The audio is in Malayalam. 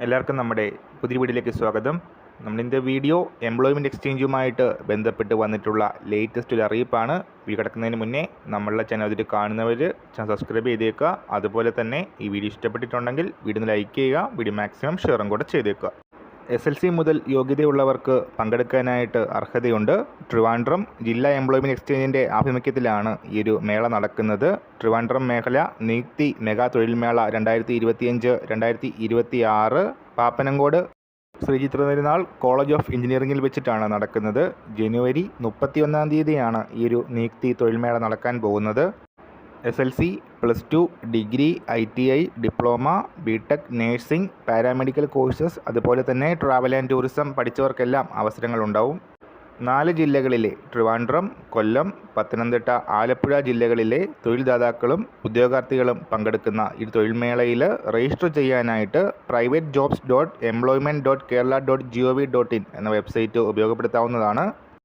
എല്ലാവർക്കും നമ്മുടെ പുതിയ വീഡിയോയിലേക്ക് സ്വാഗതം. നമ്മളിൻ്റെ വീഡിയോ എംപ്ലോയ്മെൻറ്റ് എക്സ്ചേഞ്ചുമായിട്ട് ബന്ധപ്പെട്ട് വന്നിട്ടുള്ള ലേറ്റസ്റ്റ് ഒരു അറിയിപ്പാണ്. വീഡിയോ കിടക്കുന്നതിന് മുന്നേ നമ്മളുടെ ചാനൽ അതിൽ കാണുന്നവർ ചാനൽ സബ്സ്ക്രൈബ് ചെയ്തേക്കുക. അതുപോലെ തന്നെ ഈ വീഡിയോ ഇഷ്ടപ്പെട്ടിട്ടുണ്ടെങ്കിൽ വീഡിയോ ലൈക്ക് ചെയ്യുക, വീഡിയോ മാക്സിമം ഷെയറും കൂടെ ചെയ്തേക്കുക. SLC മുതൽ യോഗ്യതയുള്ളവർക്ക് പങ്കെടുക്കാനായിട്ട് അർഹതയുണ്ട്. ട്രിവാൻഡ്രം ജില്ലാ എംപ്ലോയ്മെൻറ്റ് എക്സ്ചേഞ്ചിൻ്റെ ആഭിമുഖ്യത്തിലാണ് ഈ ഒരു മേള നടക്കുന്നത്. ട്രിവാൻഡ്രം മേഖല നിയുക്തി മെഗാ തൊഴിൽ മേള 2025-2026 പാപ്പനംകോട് ശ്രീചിത്ര തിരുനാൾ കോളേജ് ഓഫ് എഞ്ചിനീയറിംഗിൽ വെച്ചിട്ടാണ് നടക്കുന്നത്. ജനുവരി 31 തീയതിയാണ് ഈ ഒരു നിയുക്തി തൊഴിൽമേള നടക്കാൻ പോകുന്നത്. SLC, +2, degree, ITI, diploma, BTech, nursing, paramedical courses, അതുപോലെ തന്നെ ട്രാവൽ ആൻഡ് ടൂറിസം പഠിച്ചവർക്കെല്ലാം അവസരങ്ങളുണ്ടാവും. 4 ജില്ലകളിലെ ട്രിവാൻഡ്രം, കൊല്ലം, പത്തനംതിട്ട, ആലപ്പുഴ ജില്ലകളിലെ തൊഴിൽദാതാക്കളും ഉദ്യോഗാർത്ഥികളും പങ്കെടുക്കുന്ന ഈ തൊഴിൽമേളയിൽ രജിസ്റ്റർ ചെയ്യാനായിട്ട് privatejobs.employment.kerala.gov.in എന്ന വെബ്സൈറ്റ് ഉപയോഗപ്പെടുത്താവുന്നതാണ്.